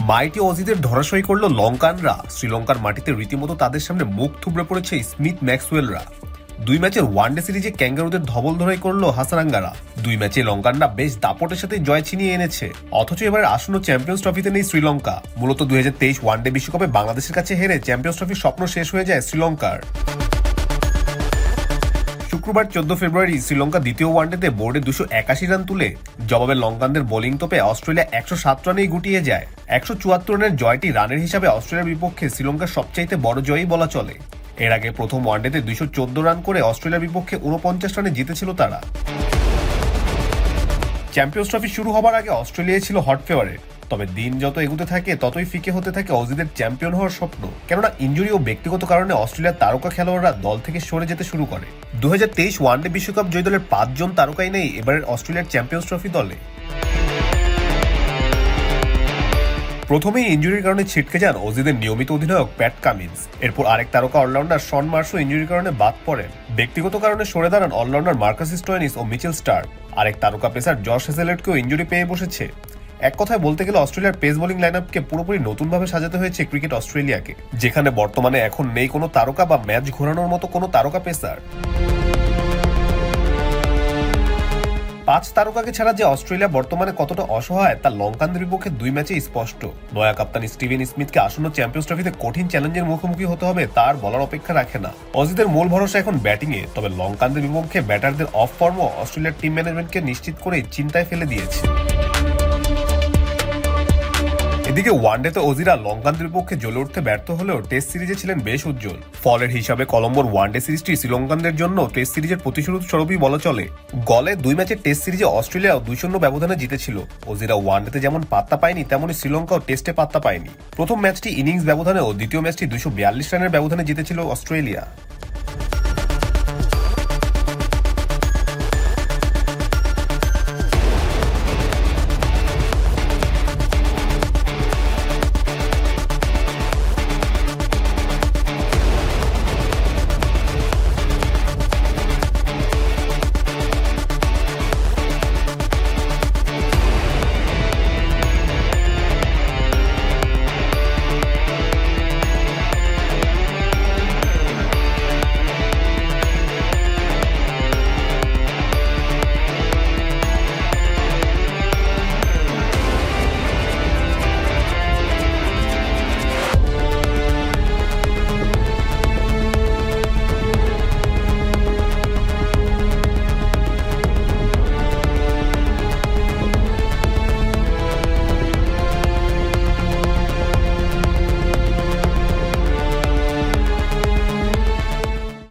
মাইটি অজিদের ধরাশয়ী করল লঙ্কানরা। শ্রীলঙ্কার মাটিতে রীতিমতো তাদের সামনে মুখ থুবড়ে পড়েছে স্মিথ ম্যাক্সওয়েলরা। 2 ম্যাচের ওয়ানডে সিরিজে ক্যাঙ্গারুদের ধবল ধরাই করলো হাসারাঙ্গারা। 2 ম্যাচে লঙ্কানরা বেশ দাপটের সাথে জয় ছিনিয়ে এনেছে। অথচ এবার আসন্ন চ্যাম্পিয়ন্স ট্রফিতে নেই শ্রীলঙ্কা। মূলত 2023 ওয়ানডে বিশ্বকাপে বাংলাদেশের কাছে হেরে চ্যাম্পিয়ন্স ট্রফির স্বপ্ন শেষ হয়ে যায় শ্রীলঙ্কার। শুক্রবার 14 ফেব্রুয়ারি শ্রীলঙ্কা দ্বিতীয় ওয়ানডেতে বোর্ডে 281 রান তুলে জবাবে লঙ্কানদের বোলিং তোপে অস্ট্রেলিয়া 107 রানেই গুটিয়ে যায়। 174 রানের জয়টি রানের হিসাবে অস্ট্রেলিয়ার বিপক্ষে শ্রীলঙ্কার সবচাইতে বড় জয়ই বলা চলে। এর আগে প্রথম ওয়ানডেতে 214 রান করে অস্ট্রেলিয়ার বিপক্ষে 49 রানে জিতেছিল তারা। চ্যাম্পিয়ন্স ট্রফি শুরু হবার আগে অস্ট্রেলিয়া ছিল হট ফেভারিট। তবে দিন যত এগুতে থাকে ততই ফিকে হতে থাকে অজিদের চ্যাম্পিয়ন হওয়ার স্বপ্ন। কেননা ইনজুরি ও ব্যক্তিগত কারণে অস্ট্রেলিয়ার তারকা খেলোয়াড়রা দল থেকে সরে যেতে শুরু করে। 2023 ওয়ানডে বিশ্বকাপ জয়ী দলের 5 জন তারকাই নেই এবারের অস্ট্রেলিয়ার চ্যাম্পিয়ন্স ট্রফি দলে। প্রথমেই ইনজুরির কারণে ছিটকে যান অজিদের নিয়মিত অধিনায়ক প্যাট কামিন্স। এরপর আরেক তারকা অলরাউন্ডার শন মার্শও ইনজুরির কারণে বাদ পড়েন। ব্যক্তিগত কারণে সরে দাঁড়ান অলরাউন্ডার মার্কাস স্টোয়ানিস ও মিচেল স্টার্ক। আরেক তারকা পেসার জশ হেজেলউডকেও ইনজুরি পেয়ে বসেছে। এক কথায় বলতে গেলে অস্ট্রেলিয়ার পেস বোলিং লাইনআপকে পুরোপুরি নতুনভাবে সাজাতে হয়েছে ক্রিকেট অস্ট্রেলিয়াকে, যেখানে বর্তমানে এখন নেই কোনো তারকা বা ম্যাচ ঘোরানোর মতো কোনো তারকা পেসার। 5 তারকাকে ছাড়া যে অস্ট্রেলিয়া বর্তমানে কতটা অসহায় তা লঙ্কানদের বিপক্ষে 2 ম্যাচে স্পষ্ট। নয়া কাপ্তান স্টিভেন স্মিথকে আসন্ন চ্যাম্পিয়ন্স ট্রফিতে কঠিন চ্যালেঞ্জের মুখোমুখি হতে হবে তার বলার অপেক্ষা রাখে না। অজিদের মূল ভরসা এখন ব্যাটিংয়ে, তবে লঙ্কানদের বিপক্ষে ব্যাটারদের অফ ফর্মও অস্ট্রেলিয়ার টিম ম্যানেজমেন্টকে নিশ্চিত করে চিন্তায় ফেলে দিয়েছে। এদিকে ওয়ানডেতে অজিরা লঙ্কানদের বিপক্ষে জ্বলে উঠতে ব্যর্থ হলেও টেস্ট সিরিজে ছিলেন বেশ উজ্জ্বল। ফলের হিসাবে কলম্বোর ওয়ানডে সিরিজটি শ্রীলঙ্কানদের জন্য টেস্ট সিরিজের প্রতিশোধ স্বরূপই বলা চলে। গলে 2 ম্যাচের টেস্ট সিরিজে অস্ট্রেলিয়া 2-0 ব্যবধানে জিতেছিল। অজিরা ওয়ানডেতে যেমন পাত্তা পায়নি তেমনই শ্রীলঙ্কাও টেস্টে পাত্তা পায়নি। প্রথম ম্যাচটি ইনিংস ব্যবধানে ও দ্বিতীয় ম্যাচটি 242 রানের ব্যবধানে জিতেছিল অস্ট্রেলিয়া।